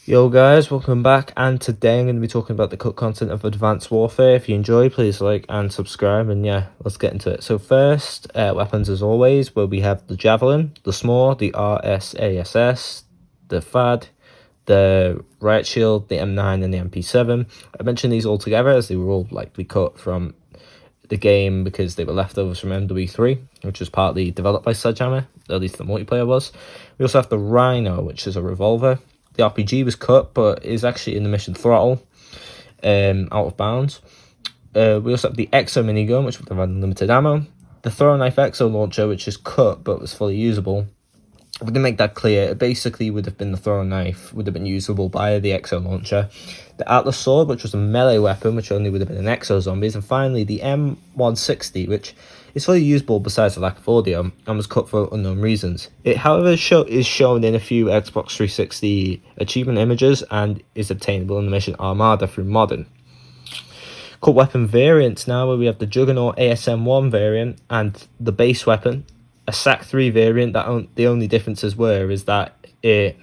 Yo guys, welcome back, and today I'm going to be talking about the cut content of Advanced Warfare. If you enjoy, please like and subscribe, and yeah, let's get into it. So first, weapons as always, where we have the Javelin, the SMOR, the RSASS, the FAD, the Riot Shield, the M9 and the MP7. I mentioned these all together as they were all likely cut from the game because they were leftovers from MW3, which was partly developed by Sledgehammer, at least the multiplayer was. We also have the Rhino, which is a revolver. The RPG was cut, but is actually in the mission Throttle, out of bounds. We also have the Exo minigun, which would have unlimited ammo. The Throw Knife Exo launcher, which is cut but was fully usable. We didn't make that clear. It basically would have been the Throw Knife, would have been usable by the Exo launcher. The Atlas Sword, which was a melee weapon, which only would have been an Exo Zombies. And finally, the M160, which is fully usable besides the lack of audio, and was cut for unknown reasons. It, however, is shown in a few Xbox 360 achievement images and is obtainable in the mission Armada through modding. Cut weapon variants now, where we have the Juggernaut ASM-1 variant and the base weapon, a SAC-3 variant. That the only differences is that it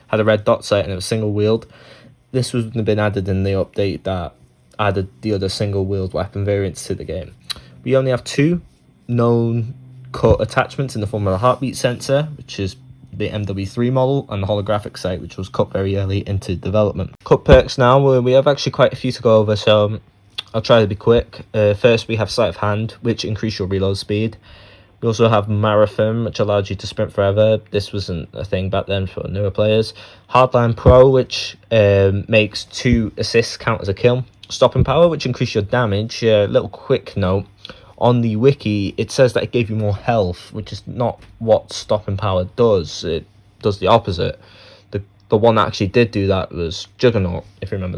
had a red dot sight and it was single-wheeled. This would have been added in the update that added the other single-wheeled weapon variants to the game. We only have two known cut attachments in the form of a heartbeat sensor, which is the MW3 model, and the holographic sight, which was cut very early into development. Cut perks now, where we have actually quite a few to go over, so I'll try to be quick. First, we have Sleight of Hand, which increase your reload speed. We also have Marathon, which allows you to sprint forever. This wasn't a thing back then for newer players. Hardline Pro, which makes 2 assists count as a kill. Stopping Power, which increase your damage. Little quick note, on the wiki, it says that it gave you more health, which is not what Stopping Power does. It does the opposite. The one that actually did do that was Juggernaut, if you remember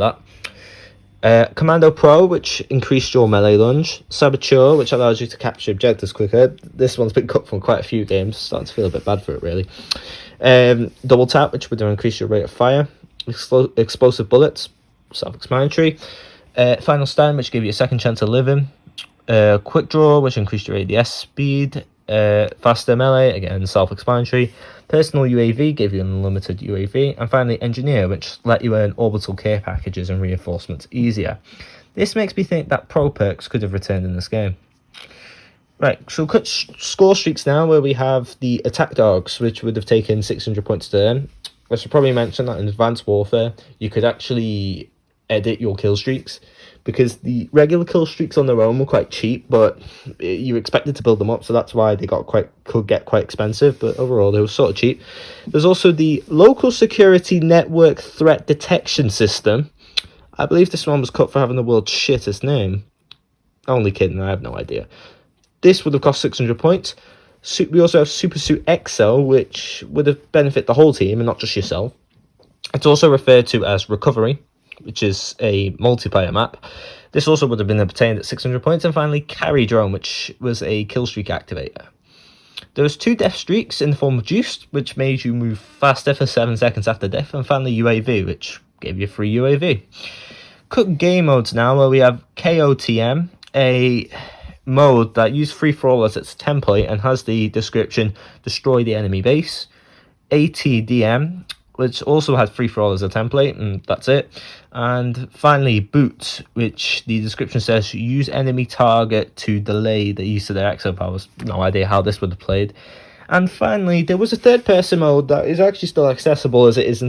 that. Commando Pro, which increased your melee lunge. Saboteur, which allows you to capture objectives quicker. This one's been cut from quite a few games. Starting to feel a bit bad for it, really. Double Tap, which would increase your rate of fire. Explosive Bullets, self-explanatory. Final Stand, which gave you a second chance of living. Quick Draw, which increased your ADS speed. Faster Melee, again self-explanatory. Personal UAV gave you an unlimited UAV. And finally Engineer, which let you earn orbital care packages and reinforcements easier. This makes me think that pro perks could have returned in this game. Right, so cut score streaks now, where we have the Attack Dogs, which would have taken 600 points to earn. I should probably mention that in Advanced Warfare you could actually edit your kill streaks, because the regular kill streaks on their own were quite cheap, but you expected to build them up, so that's why they could get quite expensive, but overall they were sort of cheap. There's also the Local Security Network Threat Detection System. I believe this one was cut for having the world's shittest name. Only kidding, I have no idea. This would have cost 600 points. We also have Super Suit XL, which would have benefited the whole team and not just yourself. It's also referred to as Recovery, which is a multiplayer map. This also would have been obtained at 600 points. And finally, Carry Drone, which was a kill streak activator. There was 2 death streaks in the form of Juiced, which made you move faster for 7 seconds after death. And finally, UAV, which gave you free UAV. Cut game modes now, where we have KOTM, a mode that uses free-for-all as its template and has the description, destroy the enemy base. ATDM, which also had free-for-all as a template, and that's it. And finally, Boot, which the description says use enemy target to delay the use of their exo powers. No idea how this would have played. And finally, there was a third-person mode that is actually still accessible as it is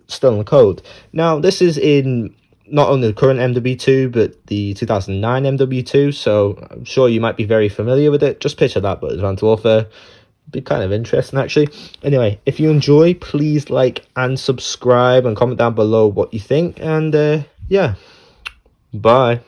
still in the code. Now, this is in not only the current MW2, but the 2009 MW2, so I'm sure you might be very familiar with it. Just picture that, but Advanced Warfare. Be kind of interesting, actually. Anyway, if you enjoy, please like and subscribe and comment down below what you think, and yeah, bye.